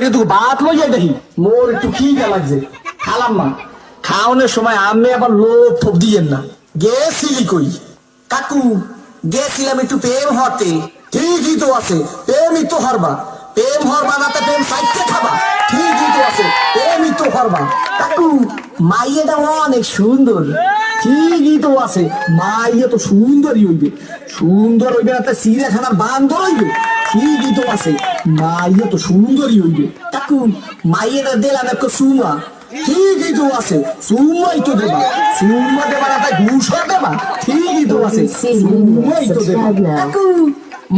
করে তুই ভাত লইয়া দেখি মোর একটু খিদে লাগছে খালাম না খাওয়ানোর সময় আমি আবার লোভ থোপ দিয়েন না গেছিলি কই কাকু গেছিলাম একটু প্রেম হতে। ঠিকই তো আছে প্রেমই তো হারবা প্রেম হরবা না তো প্রেম সাইতে খাবা ঠিকই তো আছে প্রেমই তো হারবা কাকু মাইয়েটা অনেক সুন্দর। ঠিকই তো আছে মাইয়া তো সুন্দরই হইবে সুন্দর হইবে না তো চিড়িয়াখানার বান্দর হইবে ঠিকই তো আছে মাইয়া তো সুন্দরই হইবে কাকু মাইয়েটা দিলাম একটু সুমা। ঠিকই তো আছে সুম্মাই তো দেবা সুম্মা দেবা না তাই ঘুষও দেবা ঠিকই তো আছে সুম্মাই তো দেবা কাকু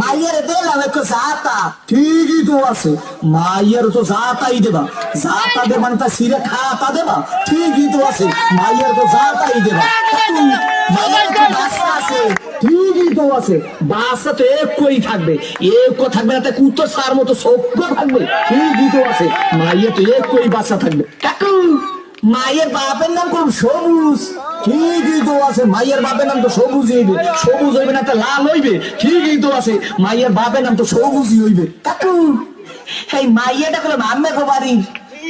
মাইয়ের দিলাম একটু জাতা। ঠিকই তো আছে মাইয়ের তো জাতাই দেবা জাতা দেবা না তা সিরে খাতা দেবা ঠিকই তো আছে মাইয়ের তো জাতাই দেবা কাকু মাইয়ের একটু বাচ্চা আছে। ঠিকই তো আছে বাচ্চা তো একই থাকবে একই থাকবে না তাই কুত্তো সার মতো সভ্য থাকবে ঠিকই তো আছে মাইয়ের তো একই বাচ্চা থাকবে কাকু মায়ের বাপের নাম খুব সবুজ। ঠিকই তো আছে মাইয়ের বাপের নাম তো সবুজ হইবে সবুজ হইবে না তা লাল হইবে ঠিকই তো আছে মাইয়ের বাপের নাম তো সবুজই হইবে কাকু এই মাইয়াটা করে মাম্মে গো বাড়ির।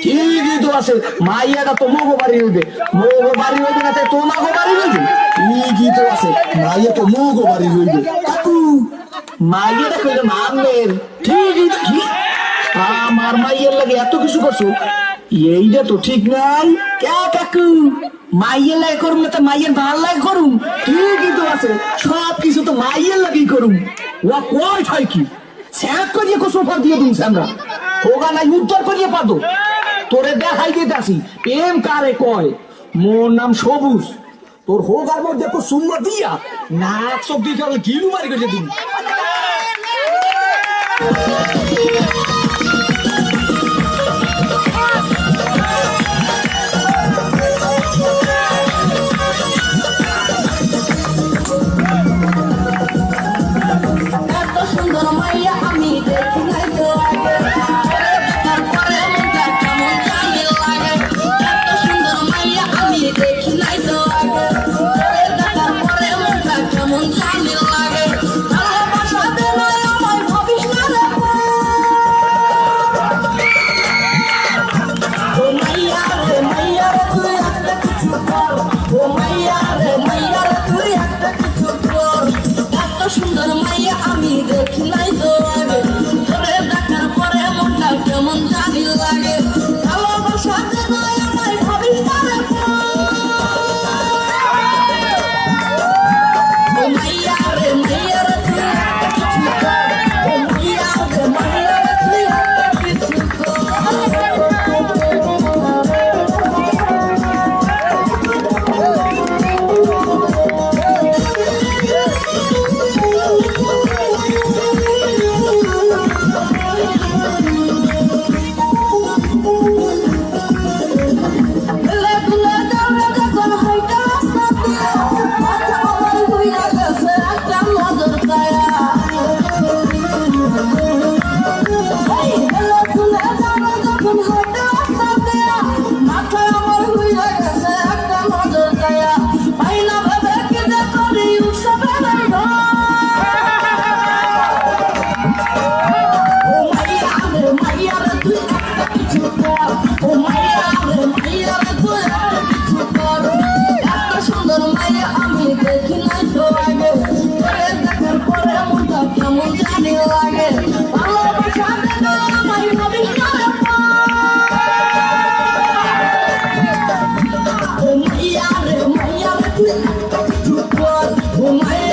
ঠিকই তো আছে মাইয়াটা তো মোগো বাড়ি হইবে মোগো বাড়ি হইবে না তাই তোমাগো বাড়ি হইবে ঠিকই তো আছে মাইয়া তো মোগো বাড়ি হইবে কাকু মাইয়াটা করে মাম্মের। ঠিকই তো কি আমার মাইয়ের লাগে এত কিছু করছো এইটা তো ঠিক নাই কে কাকু মাইয়ের লাগে করুম না তো মাইয়ের ভাল লাগে করুম। ঠিকই তো আছে সব কিছু তো মাইয়ের লাগেই করুম ও কয় হয় কি স্যাক করিয়ে কোসোফা দিয়ে দিন আমরা হোগা নাই উত্তর করিয়ে পাতো তোরে দেখাই দিতে আসি প্রেম কারে কয় মোর নাম সবুজ তোর হোগার মধ্যে তো সুন্দর দিয়া নাক সব দিয়ে চলে গিলু মারি গেছে তুমি এত সুন্দর মাইয়া আমি দেখি নাই তো আগে তারপরে মনটা কেমন জানি লাগে। এত সুন্দর মাইয়া আমি দেখি নাই তো আগে তারপরে মনটা কেমন জানি লাগে। ভালোবাসা দিলে আমার ভাবিস না রে ও মাইয়া রে তুই একটা কিছু কর। ও মাইয়া রে তুই একটা কিছু কর। এত সুন্দর মাইয়া আমি দেখি নাই তো আগে তোরে দেখার পরে মনটা কেমন জানি লাগে। ভালোবাসা দিলে আমার ভাবিস না রে ও মাইয়া রে তুই একটা কিছু কর। ও মাইয়া রে তুই একটা কিছু কর। আমি দেখি নাই তো আগে তোরে দেখার পরে মনটা কেমন জানি লাগে। ভালোবাসা দিলে আমায় ভাবিস না রে ও মাইয়া রে তুই একটা কিছু কর। ও মাইয়া